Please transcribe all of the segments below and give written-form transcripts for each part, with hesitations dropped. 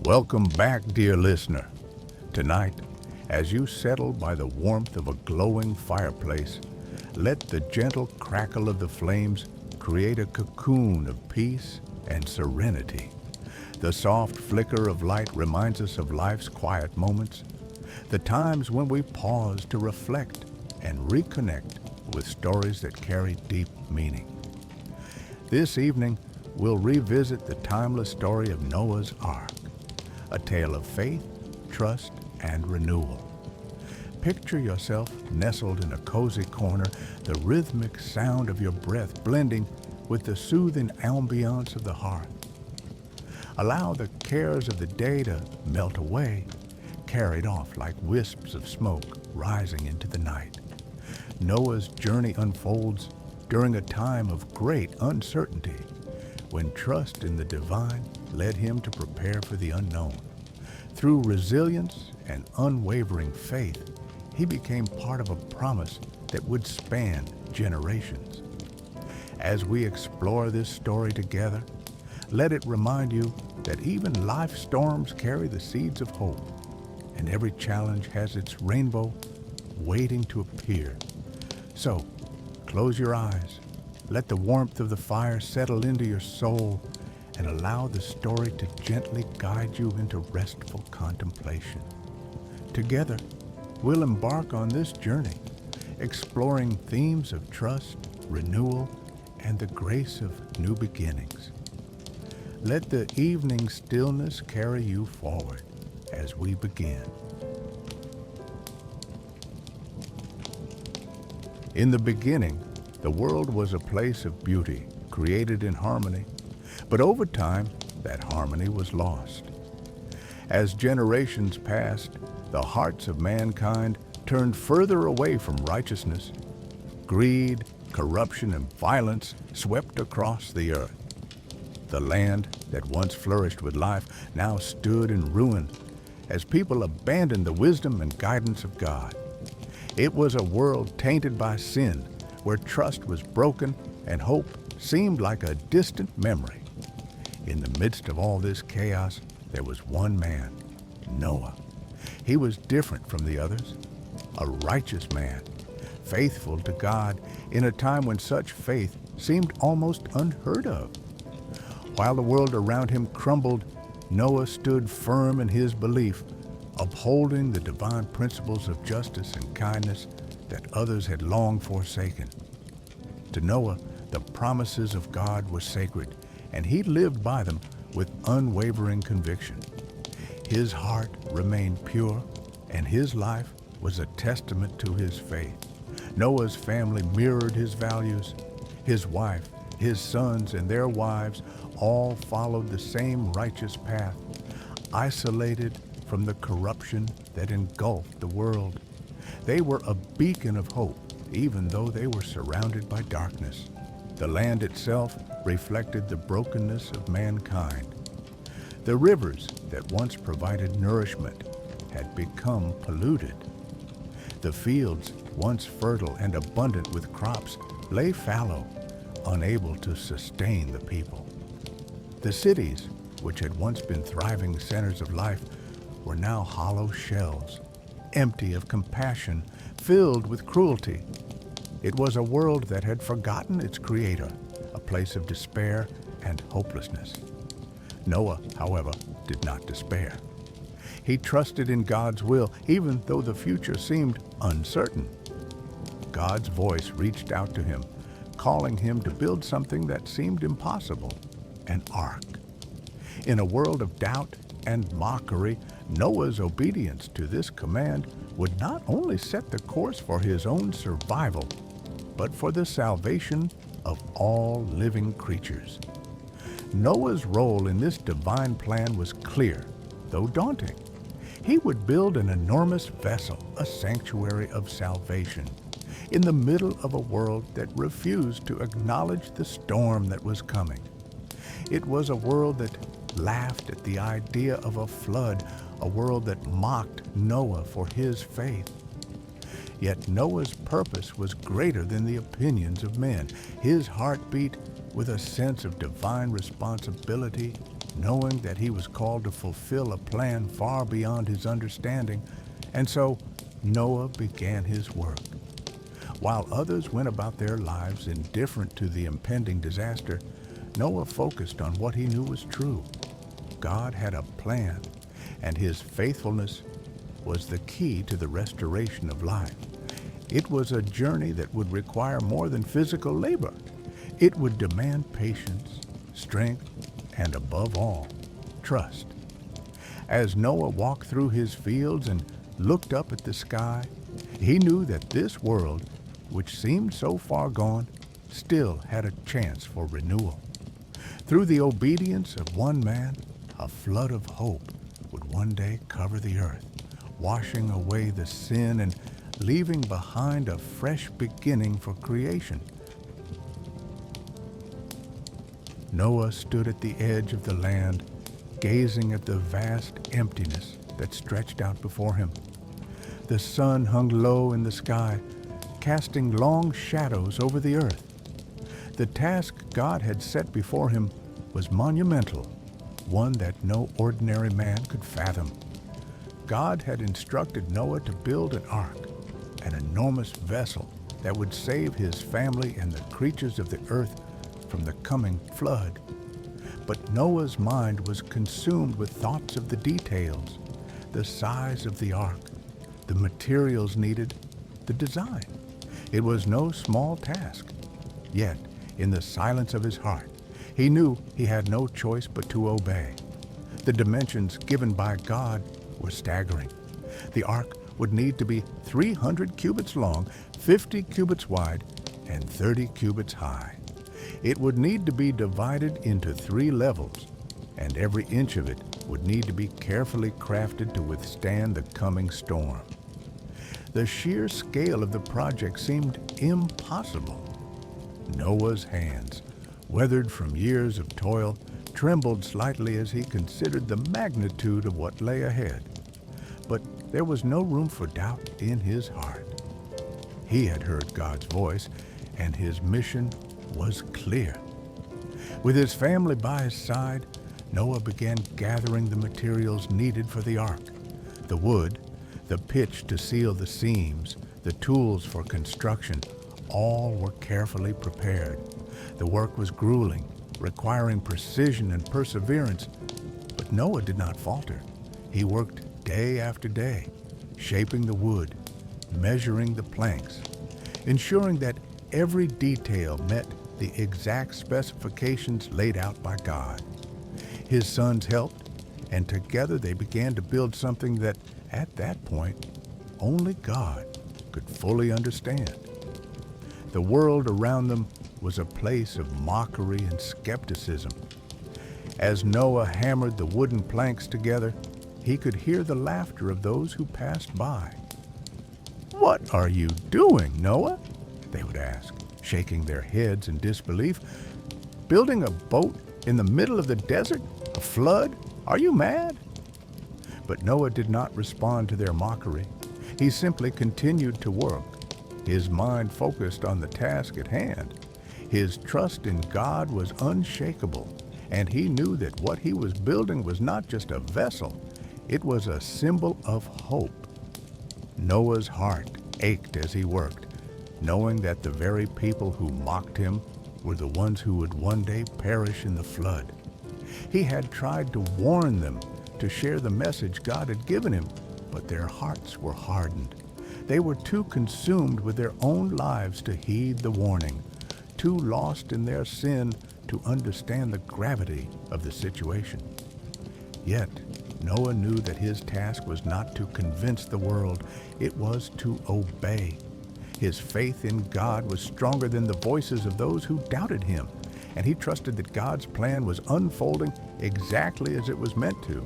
Welcome back, dear listener. Tonight, as you settle by the warmth of a glowing fireplace, let the gentle crackle of the flames create a cocoon of peace and serenity. The soft flicker of light reminds us of life's quiet moments, the times when we pause to reflect and reconnect with stories that carry deep meaning. This evening, we'll revisit the timeless story of Noah's Ark, a tale of faith, trust, and renewal. Picture yourself nestled in a cozy corner, the rhythmic sound of your breath blending with the soothing ambiance of the hearth. Allow the cares of the day to melt away, carried off like wisps of smoke rising into the night. Noah's journey unfolds during a time of great uncertainty, when trust in the divine led him to prepare for the unknown. Through resilience and unwavering faith, he became part of a promise that would span generations. As we explore this story together, let it remind you that even life's storms carry the seeds of hope, and every challenge has its rainbow waiting to appear. So, close your eyes, let the warmth of the fire settle into your soul, and allow the story to gently guide you into restful contemplation. Together, we'll embark on this journey, exploring themes of trust, renewal, and the grace of new beginnings. Let the evening stillness carry you forward as we begin. In the beginning, the world was a place of beauty, created in harmony, but over time, that harmony was lost. As generations passed, the hearts of mankind turned further away from righteousness. Greed, corruption, and violence swept across the earth. The land that once flourished with life now stood in ruin as people abandoned the wisdom and guidance of God. It was a world tainted by sin, where trust was broken and hope seemed like a distant memory. In the midst of all this chaos, there was one man, Noah. He was different from the others, a righteous man, faithful to God in a time when such faith seemed almost unheard of. While the world around him crumbled, Noah stood firm in his belief, upholding the divine principles of justice and kindness that others had long forsaken. To Noah, the promises of God were sacred, and he lived by them with unwavering conviction. His heart remained pure, and his life was a testament to his faith. Noah's family mirrored his values. His wife, his sons, and their wives all followed the same righteous path, isolated from the corruption that engulfed the world. They were a beacon of hope, even though they were surrounded by darkness. The land itself reflected the brokenness of mankind. The rivers that once provided nourishment had become polluted. The fields, once fertile and abundant with crops, lay fallow, unable to sustain the people. The cities, which had once been thriving centers of life, were now hollow shells, empty of compassion, filled with cruelty. It was a world that had forgotten its creator, a place of despair and hopelessness. Noah, however, did not despair. He trusted in God's will, even though the future seemed uncertain. God's voice reached out to him, calling him to build something that seemed impossible, an ark. In a world of doubt and mockery, Noah's obedience to this command would not only set the course for his own survival, but for the salvation of all living creatures. Noah's role in this divine plan was clear, though daunting. He would build an enormous vessel, a sanctuary of salvation, in the middle of a world that refused to acknowledge the storm that was coming. It was a world that laughed at the idea of a flood, a world that mocked Noah for his faith. Yet Noah's purpose was greater than the opinions of men. His heart beat with a sense of divine responsibility, knowing that he was called to fulfill a plan far beyond his understanding, and so Noah began his work. While others went about their lives indifferent to the impending disaster, Noah focused on what he knew was true. God had a plan, and his faithfulness was the key to the restoration of life. It was a journey that would require more than physical labor. It would demand patience, strength, and above all, trust. As Noah walked through his fields and looked up at the sky, he knew that this world, which seemed so far gone, still had a chance for renewal. Through the obedience of one man, a flood of hope would one day cover the earth, washing away the sin and leaving behind a fresh beginning for creation. Noah stood at the edge of the land, gazing at the vast emptiness that stretched out before him. The sun hung low in the sky, casting long shadows over the earth. The task God had set before him was monumental, one that no ordinary man could fathom. God had instructed Noah to build an ark, an enormous vessel that would save his family and the creatures of the earth from the coming flood. But Noah's mind was consumed with thoughts of the details, the size of the ark, the materials needed, the design. It was no small task. Yet, in the silence of his heart, he knew he had no choice but to obey. The dimensions given by God were staggering. The ark would need to be 300 cubits long, 50 cubits wide, and 30 cubits high. It would need to be divided into 3 levels, and every inch of it would need to be carefully crafted to withstand the coming storm. The sheer scale of the project seemed impossible. Noah's hands, weathered from years of toil, trembled slightly as he considered the magnitude of what lay ahead. But there was no room for doubt in his heart. He had heard God's voice, and his mission was clear. With his family by his side, Noah began gathering the materials needed for the ark: the wood, the pitch to seal the seams, the tools for construction. All were carefully prepared. The work was grueling, requiring precision and perseverance, but Noah did not falter. He worked day after day, shaping the wood, measuring the planks, ensuring that every detail met the exact specifications laid out by God. His sons helped, and together they began to build something that, at that point, only God could fully understand. The world around them was a place of mockery and skepticism. As Noah hammered the wooden planks together, he could hear the laughter of those who passed by. "What are you doing, Noah?" they would ask, shaking their heads in disbelief. "Building a boat in the middle of the desert? A flood? Are you mad?" But Noah did not respond to their mockery. He simply continued to work, his mind focused on the task at hand. His trust in God was unshakable, and he knew that what he was building was not just a vessel, it was a symbol of hope. Noah's heart ached as he worked, knowing that the very people who mocked him were the ones who would one day perish in the flood. He had tried to warn them, to share the message God had given him, but their hearts were hardened. They were too consumed with their own lives to heed the warning, too lost in their sin to understand the gravity of the situation. Yet, Noah knew that his task was not to convince the world, it was to obey. His faith in God was stronger than the voices of those who doubted him, and he trusted that God's plan was unfolding exactly as it was meant to.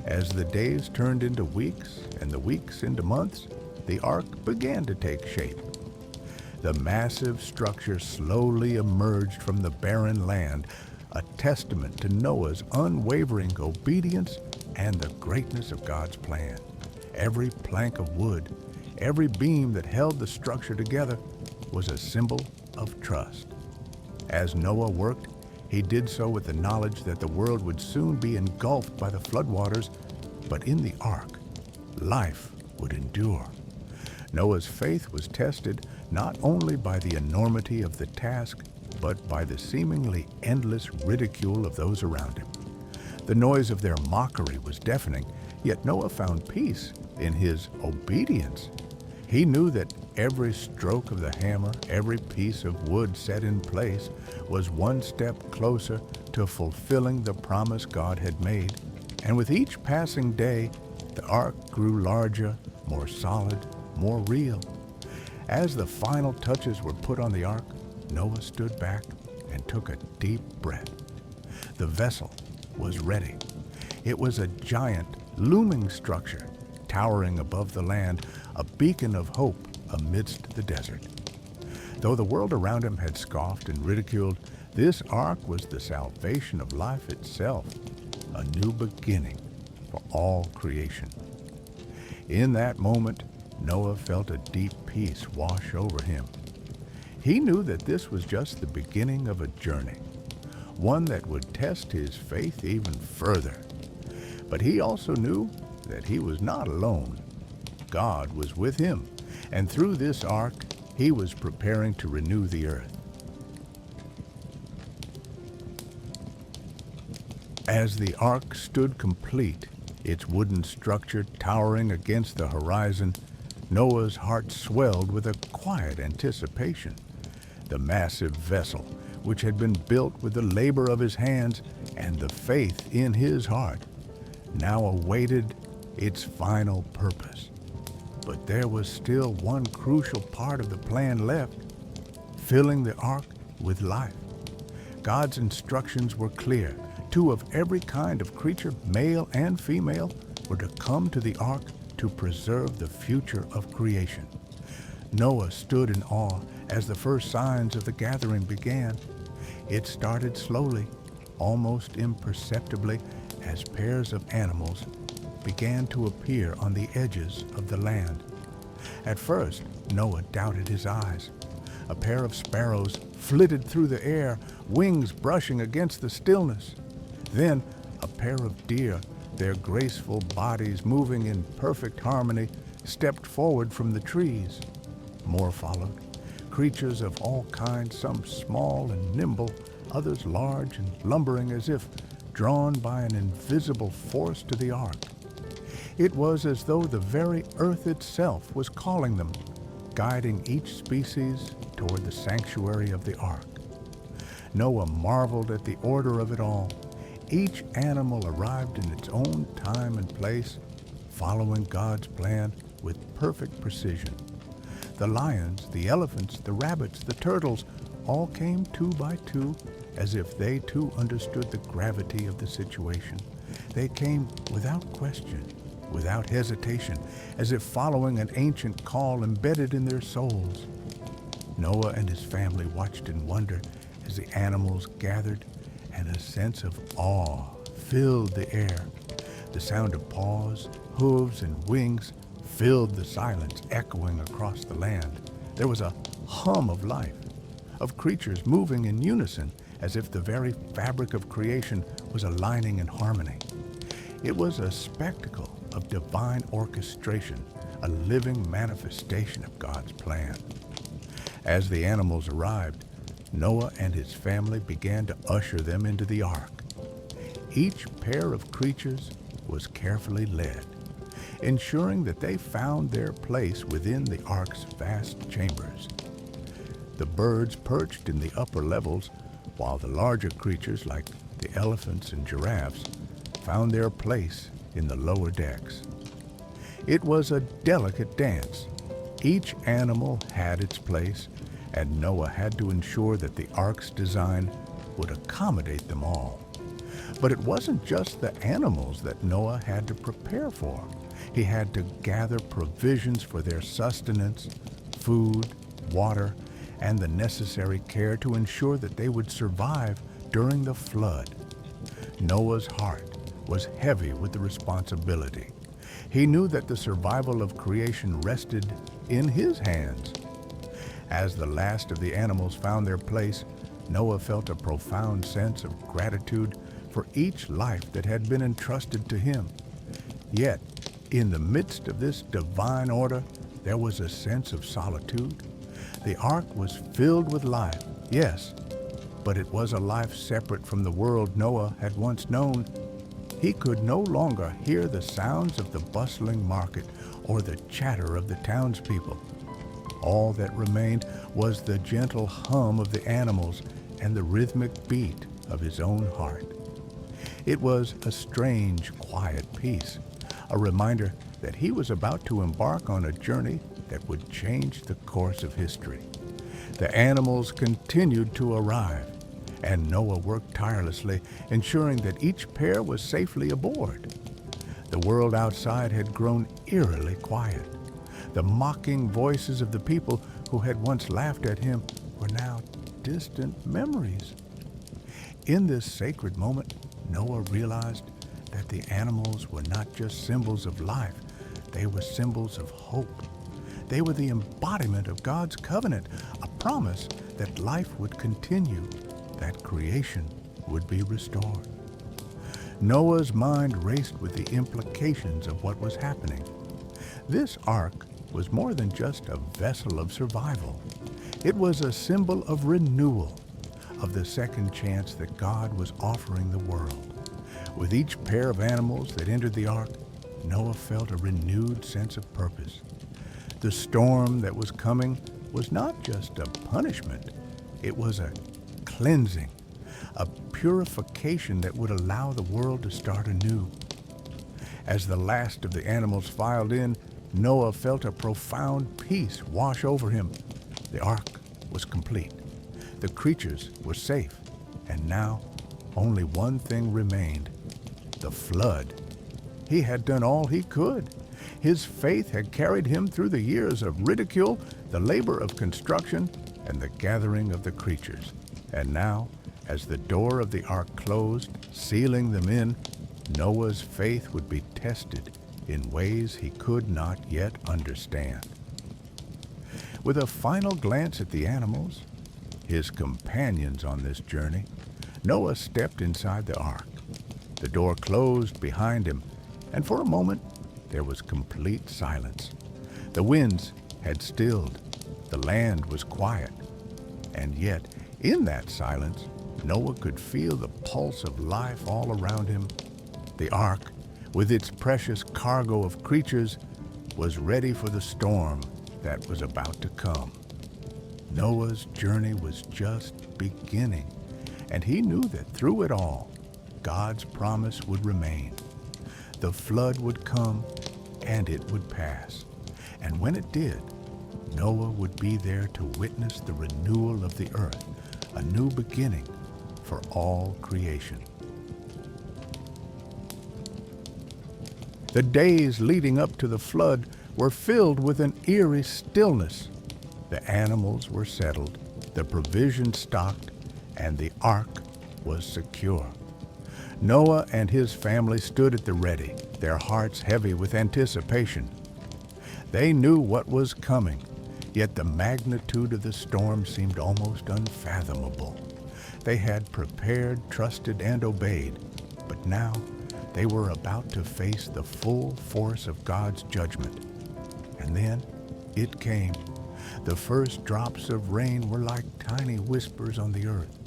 As the days turned into weeks and the weeks into months, the ark began to take shape. The massive structure slowly emerged from the barren land, a testament to Noah's unwavering obedience and the greatness of God's plan. Every plank of wood, every beam that held the structure together was a symbol of trust. As Noah worked, He did so with the knowledge that the world would soon be engulfed by the floodwaters, but in the ark, life would endure. Noah's faith was tested not only by the enormity of the task, but by the seemingly endless ridicule of those around him. The noise of their mockery was deafening, yet Noah found peace in his obedience. He knew that every stroke of the hammer, every piece of wood set in place, was one step closer to fulfilling the promise God had made. And with each passing day, the ark grew larger, more solid, more real. As the final touches were put on the ark, Noah stood back and took a deep breath. The vessel was ready. It was a giant, looming structure, towering above the land, a beacon of hope amidst the desert. Though the world around him had scoffed and ridiculed, this ark was the salvation of life itself, a new beginning for all creation. In that moment, Noah felt a deep peace wash over him. He knew that this was just the beginning of a journey, one that would test his faith even further. But he also knew that he was not alone. God was with him, and through this ark, he was preparing to renew the earth. As the ark stood complete, its wooden structure towering against the horizon, Noah's heart swelled with a quiet anticipation. The massive vessel, which had been built with the labor of his hands and the faith in his heart, now awaited its final purpose. But there was still one crucial part of the plan left: filling the ark with life. God's instructions were clear. 2 of every kind of creature, male and female, were to come to the ark to preserve the future of creation. Noah stood in awe as the first signs of the gathering began. It started slowly, almost imperceptibly, as pairs of animals began to appear on the edges of the land. At first, Noah doubted his eyes. A pair of sparrows flitted through the air, wings brushing against the stillness. Then, a pair of deer, their graceful bodies moving in perfect harmony, stepped forward from the trees. More followed, creatures of all kinds, some small and nimble, others large and lumbering as if drawn by an invisible force to the ark. It was as though the very earth itself was calling them, guiding each species toward the sanctuary of the ark. Noah marveled at the order of it all. Each animal arrived in its own time and place, following God's plan with perfect precision. The lions, the elephants, the rabbits, the turtles all came 2 by 2, as if they too understood the gravity of the situation. They came without question, without hesitation, as if following an ancient call embedded in their souls. Noah and his family watched in wonder as the animals gathered, and a sense of awe filled the air. The sound of paws, hooves, and wings filled the silence, echoing across the land. There was a hum of life, of creatures moving in unison, as if the very fabric of creation was aligning in harmony. It was a spectacle of divine orchestration, a living manifestation of God's plan. As the animals arrived, Noah and his family began to usher them into the ark. Each pair of creatures was carefully led, ensuring that they found their place within the ark's vast chambers. The birds perched in the upper levels, while the larger creatures like the elephants and giraffes found their place in the lower decks. It was a delicate dance. Each animal had its place, and Noah had to ensure that the ark's design would accommodate them all. But it wasn't just the animals that Noah had to prepare for. He had to gather provisions for their sustenance, food, water, and the necessary care to ensure that they would survive during the flood. Noah's heart was heavy with the responsibility. He knew that the survival of creation rested in his hands. As the last of the animals found their place, Noah felt a profound sense of gratitude for each life that had been entrusted to him. Yet, in the midst of this divine order, there was a sense of solitude. The ark was filled with life, yes, but it was a life separate from the world Noah had once known. He could no longer hear the sounds of the bustling market or the chatter of the townspeople. All that remained was the gentle hum of the animals and the rhythmic beat of his own heart. It was a strange, quiet peace, a reminder that he was about to embark on a journey that would change the course of history. The animals continued to arrive, and Noah worked tirelessly, ensuring that each pair was safely aboard. The world outside had grown eerily quiet. The mocking voices of the people who had once laughed at him were now distant memories. In this sacred moment, Noah realized that the animals were not just symbols of life, they were symbols of hope. They were the embodiment of God's covenant, a promise that life would continue, that creation would be restored. Noah's mind raced with the implications of what was happening. This ark was more than just a vessel of survival. It was a symbol of renewal, of the second chance that God was offering the world. With each pair of animals that entered the ark, Noah felt a renewed sense of purpose. The storm that was coming was not just a punishment, it was a cleansing, a purification that would allow the world to start anew. As the last of the animals filed in, Noah felt a profound peace wash over him. The ark was complete. The creatures were safe, and now only one thing remained: the flood. He had done all he could. His faith had carried him through the years of ridicule, the labor of construction, and the gathering of the creatures. And now, as the door of the ark closed, sealing them in, Noah's faith would be tested in ways he could not yet understand. With a final glance at the animals, his companions on this journey, Noah stepped inside the ark. The door closed behind him, and for a moment there was complete silence. The winds had stilled. The land was quiet. And yet, in that silence, Noah could feel the pulse of life all around him. The ark, with its precious cargo of creatures, was ready for the storm that was about to come. Noah's journey was just beginning, and he knew that through it all, God's promise would remain. The flood would come, and it would pass. And when it did, Noah would be there to witness the renewal of the earth, a new beginning for all creation. The days leading up to the flood were filled with an eerie stillness. The animals were settled, the provisions stocked, and the ark was secure. Noah and his family stood at the ready, their hearts heavy with anticipation. They knew what was coming, yet the magnitude of the storm seemed almost unfathomable. They had prepared, trusted, and obeyed, but now they were about to face the full force of God's judgment. And then it came. The first drops of rain were like tiny whispers on the earth.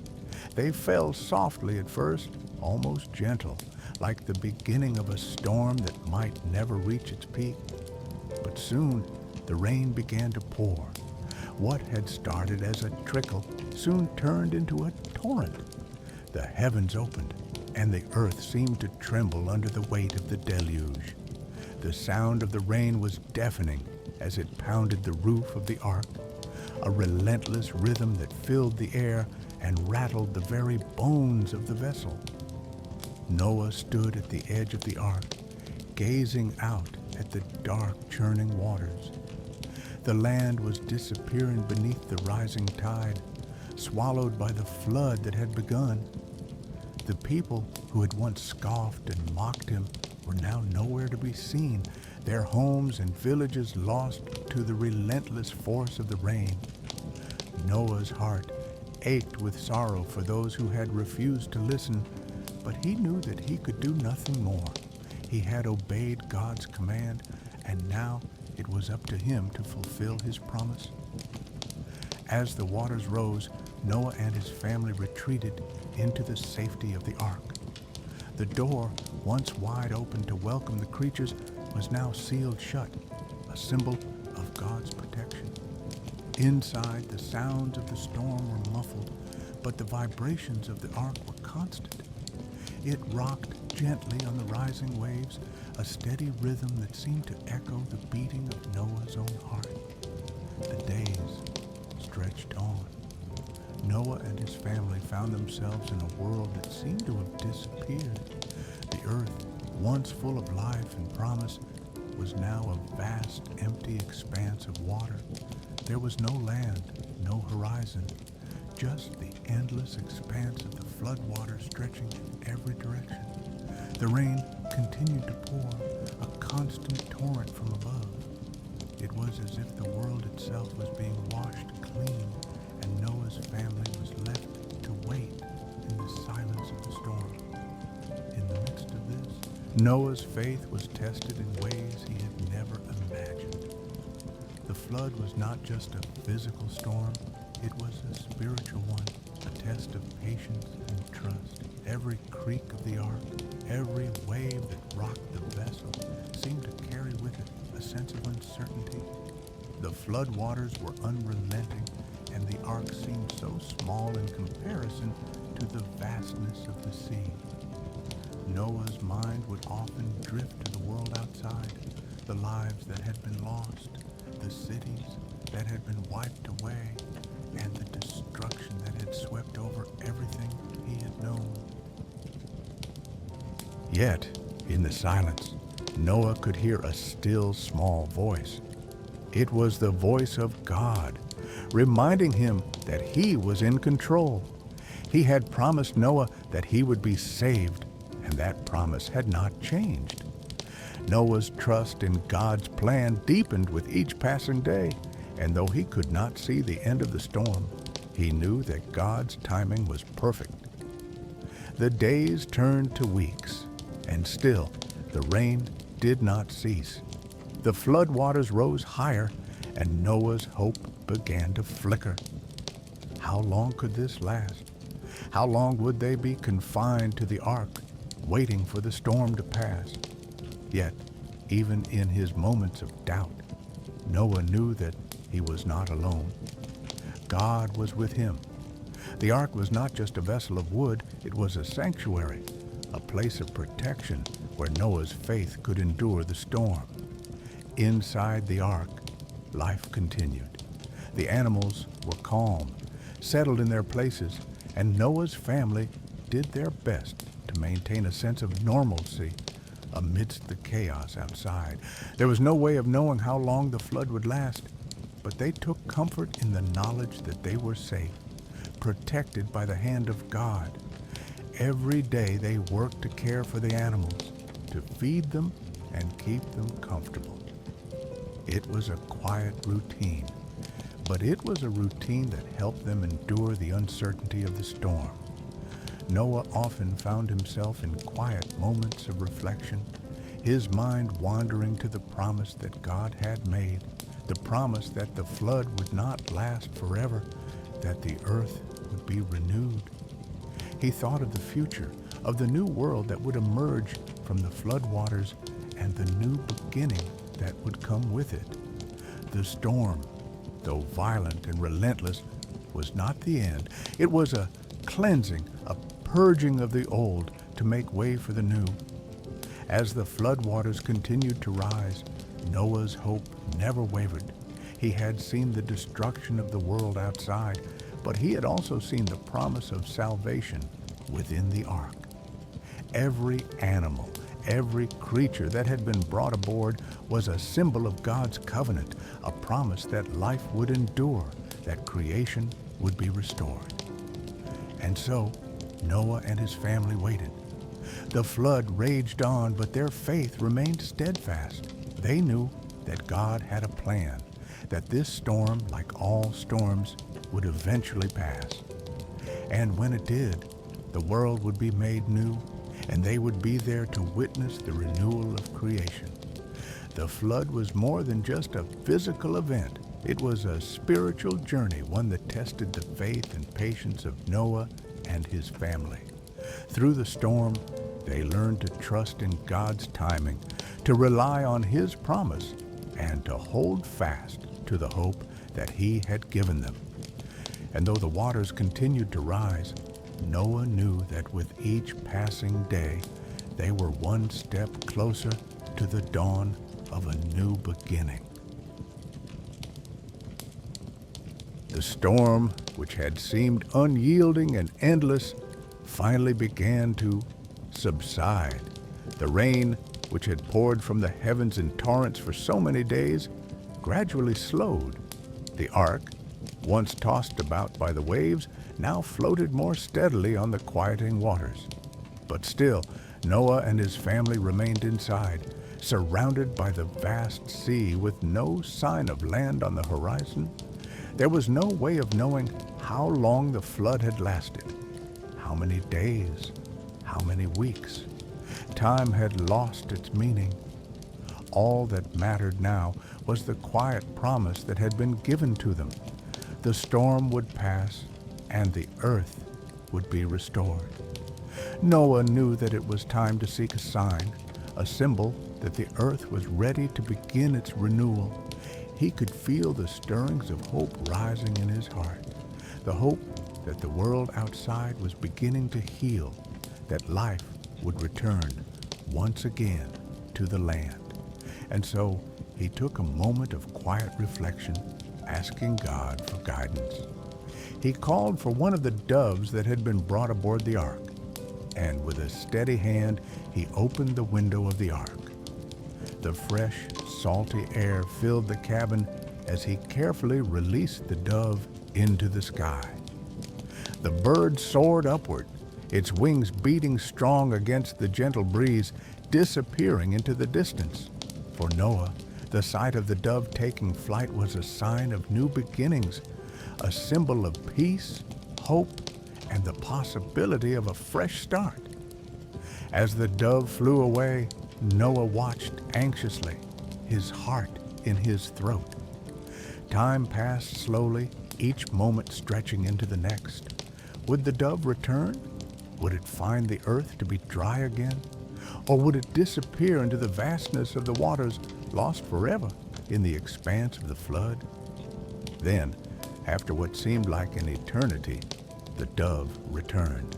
They fell softly at first, almost gentle, like the beginning of a storm that might never reach its peak. But soon the rain began to pour. What had started as a trickle soon turned into a torrent. The heavens opened, and the earth seemed to tremble under the weight of the deluge. The sound of the rain was deafening as it pounded the roof of the ark, a relentless rhythm that filled the air and rattled the very bones of the vessel. Noah stood at the edge of the ark, gazing out at the dark, churning waters. The land was disappearing beneath the rising tide, swallowed by the flood that had begun. The people who had once scoffed and mocked him were now nowhere to be seen, their homes and villages lost to the relentless force of the rain. Noah's heart ached with sorrow for those who had refused to listen, but he knew that he could do nothing more. He had obeyed God's command, and now it was up to him to fulfill his promise. As the waters rose, Noah and his family retreated into the safety of the ark. The door, once wide open to welcome the creatures, was now sealed shut, a symbol of God's protection. Inside, the sounds of the storm were muffled, but the vibrations of the ark were constant. It rocked gently on the rising waves, a steady rhythm that seemed to echo the beating of Noah's own heart. The days stretched on. Noah and his family found themselves in a world that seemed to have disappeared. The earth, once full of life and promise, was now a vast, empty expanse of water. There was no land, no horizon, just the endless expanse of the floodwaters stretching in every direction. The rain continued to pour, a constant torrent from above. It was as if the world itself was being washed clean, and Noah's family was left to wait in the silence of the storm. In the midst of this, Noah's faith was tested in ways he had never imagined. The flood was not just a physical storm, it was a spiritual one, a test of patience and trust. Every creak of the ark, every wave that rocked the vessel seemed to carry with it a sense of uncertainty. The floodwaters were unrelenting, and the ark seemed so small in comparison to the vastness of the sea. Noah's mind would often drift to the world outside, the lives that had been lost, the cities that had been wiped away, and the destruction that had swept over everything he had known. Yet, in the silence, Noah could hear a still small voice. It was the voice of God, reminding him that he was in control. He had promised Noah that he would be saved, and that promise had not changed. Noah's trust in God's plan deepened with each passing day, and though he could not see the end of the storm, he knew that God's timing was perfect. The days turned to weeks, and still the rain did not cease. The floodwaters rose higher, and Noah's hope began to flicker. How long could this last? How long would they be confined to the ark, waiting for the storm to pass? Yet, even in his moments of doubt, Noah knew that he was not alone. God was with him. The ark was not just a vessel of wood, it was a sanctuary, a place of protection where Noah's faith could endure the storm. Inside the ark, life continued. The animals were calm, settled in their places, and Noah's family did their best to maintain a sense of normalcy amidst the chaos outside. There was no way of knowing how long the flood would last, but they took comfort in the knowledge that they were safe, protected by the hand of God. Every day they worked to care for the animals, to feed them and keep them comfortable. It was a quiet routine, but it was a routine that helped them endure the uncertainty of the storm. Noah often found himself in quiet moments of reflection, his mind wandering to the promise that God had made, the promise that the flood would not last forever, that the earth would be renewed. He thought of the future, of the new world that would emerge from the floodwaters and the new beginning that would come with it. The storm, though violent and relentless, was not the end. It was a cleansing, a purging of the old to make way for the new. As the floodwaters continued to rise, Noah's hope never wavered. He had seen the destruction of the world outside, but he had also seen the promise of salvation within the ark. Every animal, every creature that had been brought aboard was a symbol of God's covenant, a promise that life would endure, that creation would be restored. And so, Noah and his family waited. The flood raged on, but their faith remained steadfast. They knew that God had a plan, that this storm, like all storms, would eventually pass. And when it did, the world would be made new, and they would be there to witness the renewal of creation. The flood was more than just a physical event. It was a spiritual journey, one that tested the faith and patience of Noah and his family. Through the storm, they learned to trust in God's timing, to rely on His promise, and to hold fast to the hope that He had given them. And though the waters continued to rise, Noah knew that with each passing day, they were one step closer to the dawn of a new beginning. The storm, which had seemed unyielding and endless, finally began to subside. The rain, which had poured from the heavens in torrents for so many days, gradually slowed. The ark, once tossed about by the waves, now floated more steadily on the quieting waters. But still, Noah and his family remained inside, surrounded by the vast sea with no sign of land on the horizon. There was no way of knowing how long the flood had lasted, how many days, how many weeks. Time had lost its meaning. All that mattered now was the quiet promise that had been given to them. The storm would pass, and the earth would be restored. Noah knew that it was time to seek a sign, a symbol that the earth was ready to begin its renewal. He could feel the stirrings of hope rising in his heart, the hope that the world outside was beginning to heal, that life would return once again to the land. And so he took a moment of quiet reflection, asking God for guidance. He called for one of the doves that had been brought aboard the ark, and with a steady hand, he opened the window of the ark. The fresh, salty air filled the cabin as he carefully released the dove into the sky. The bird soared upward, its wings beating strong against the gentle breeze, disappearing into the distance. For Noah, the sight of the dove taking flight was a sign of new beginnings, a symbol of peace, hope, and the possibility of a fresh start. As the dove flew away, Noah watched anxiously, his heart in his throat. Time passed slowly, each moment stretching into the next. Would the dove return? Would it find the earth to be dry again? Or would it disappear into the vastness of the waters, lost forever in the expanse of the flood? Then, after what seemed like an eternity, the dove returned.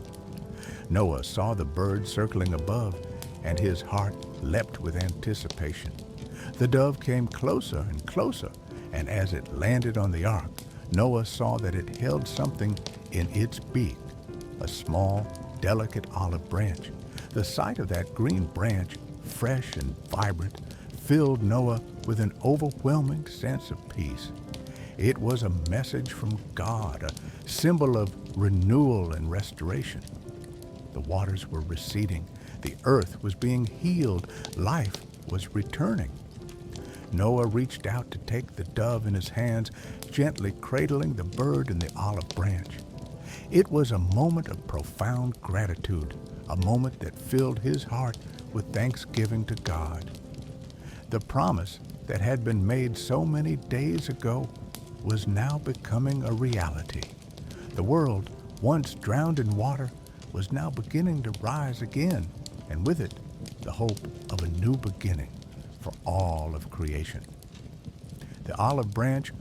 Noah saw the bird circling above, and his heart leapt with anticipation. The dove came closer and closer, and as it landed on the ark, Noah saw that it held something in its beak, a small, delicate olive branch. The sight of that green branch, fresh and vibrant, filled Noah with an overwhelming sense of peace. It was a message from God, a symbol of renewal and restoration. The waters were receding. The earth was being healed. Life was returning. Noah reached out to take the dove in his hands, gently cradling the bird in the olive branch. It was a moment of profound gratitude, a moment that filled his heart with thanksgiving to God. The promise that had been made so many days ago was now becoming a reality. The world, once drowned in water, was now beginning to rise again, and with it, the hope of a new beginning for all of creation. The olive branch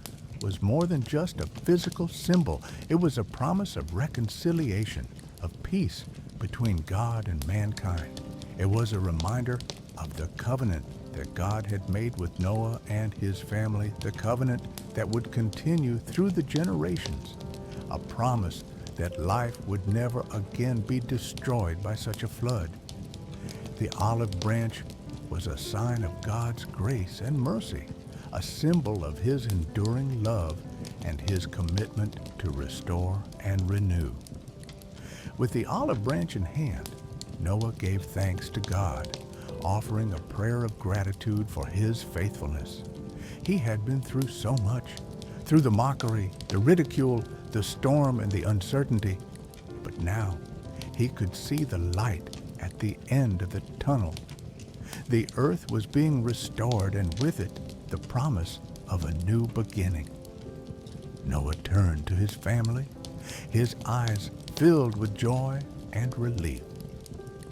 was more than just a physical symbol. It was a promise of reconciliation, of peace between God and mankind. It was a reminder of the covenant that God had made with Noah and his family, the covenant that would continue through the generations, a promise that life would never again be destroyed by such a flood. The olive branch was a sign of God's grace and mercy, a symbol of His enduring love and His commitment to restore and renew. With the olive branch in hand, Noah gave thanks to God, offering a prayer of gratitude for His faithfulness. He had been through so much, through the mockery, the ridicule, the storm, and the uncertainty, But now he could see the light at the end of the tunnel. The earth was being restored, and with it, the promise of a new beginning. Noah turned to his family, his eyes filled with joy and relief.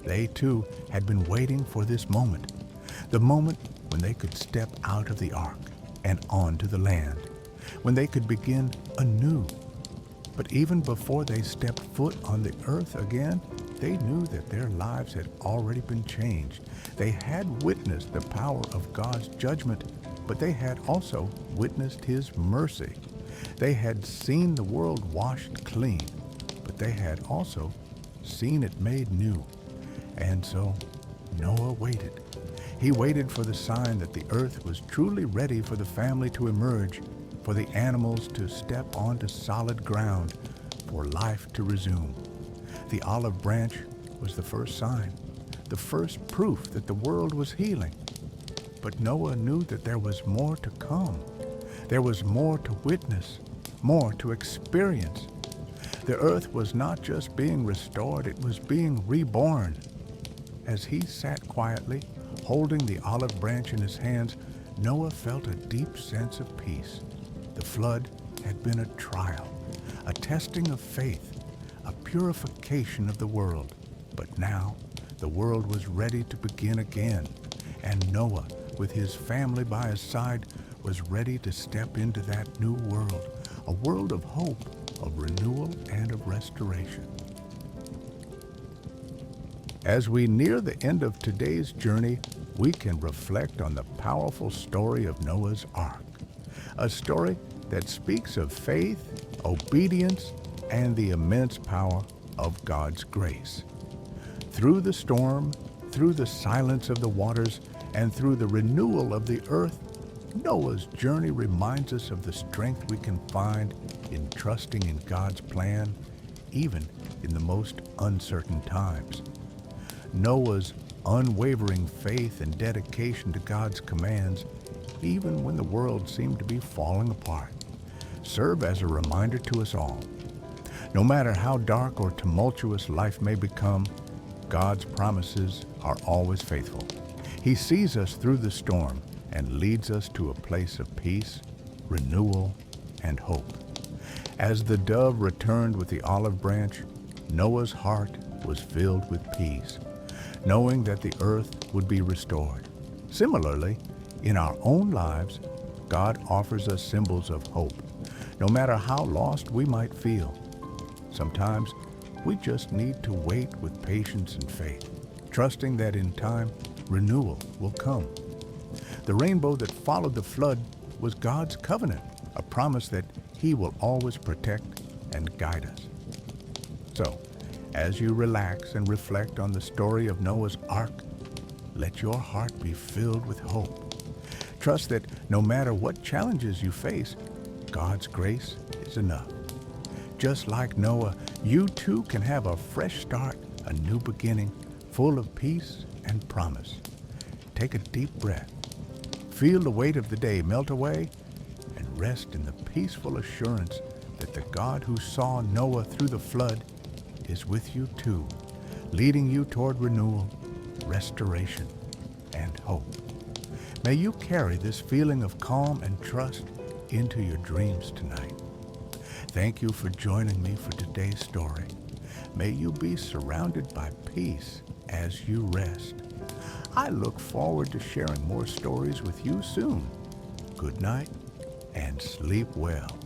They too had been waiting for this moment, the moment when they could step out of the ark and onto the land, when they could begin anew. But even before they stepped foot on the earth again, they knew that their lives had already been changed. They had witnessed the power of God's judgment, but they had also witnessed His mercy. They had seen the world washed clean, but they had also seen it made new. And so Noah waited. He waited for the sign that the earth was truly ready for the family to emerge, for the animals to step onto solid ground, for life to resume. The olive branch was the first sign, the first proof that the world was healing. But Noah knew that there was more to come. There was more to witness, more to experience. The earth was not just being restored, it was being reborn. As he sat quietly, holding the olive branch in his hands, Noah felt a deep sense of peace. The flood had been a trial, a testing of faith, a purification of the world. But now the world was ready to begin again, and Noah, with his family by his side, was ready to step into that new world, a world of hope, of renewal, and of restoration. As we near the end of today's journey, we can reflect on the powerful story of Noah's Ark, a story that speaks of faith, obedience, and the immense power of God's grace. Through the storm, through the silence of the waters, and through the renewal of the earth, Noah's journey reminds us of the strength we can find in trusting in God's plan, even in the most uncertain times. Noah's unwavering faith and dedication to God's commands, even when the world seemed to be falling apart, serve as a reminder to us all. No matter how dark or tumultuous life may become, God's promises are always faithful. He sees us through the storm and leads us to a place of peace, renewal, and hope. As the dove returned with the olive branch, Noah's heart was filled with peace, knowing that the earth would be restored. Similarly, in our own lives, God offers us symbols of hope, no matter how lost we might feel. Sometimes we just need to wait with patience and faith, trusting that in time, renewal will come. The rainbow that followed the flood was God's covenant, a promise that He will always protect and guide us. So, as you relax and reflect on the story of Noah's Ark, let your heart be filled with hope. Trust that no matter what challenges you face, God's grace is enough. Just like Noah, you too can have a fresh start, a new beginning, full of peace and promise. Take a deep breath. Feel the weight of the day melt away and rest in the peaceful assurance that the God who saw Noah through the flood is with you too, leading you toward renewal, restoration, and hope. May you carry this feeling of calm and trust into your dreams tonight. Thank you for joining me for today's story. May you be surrounded by peace as you rest. I look forward to sharing more stories with you soon. Good night and sleep well.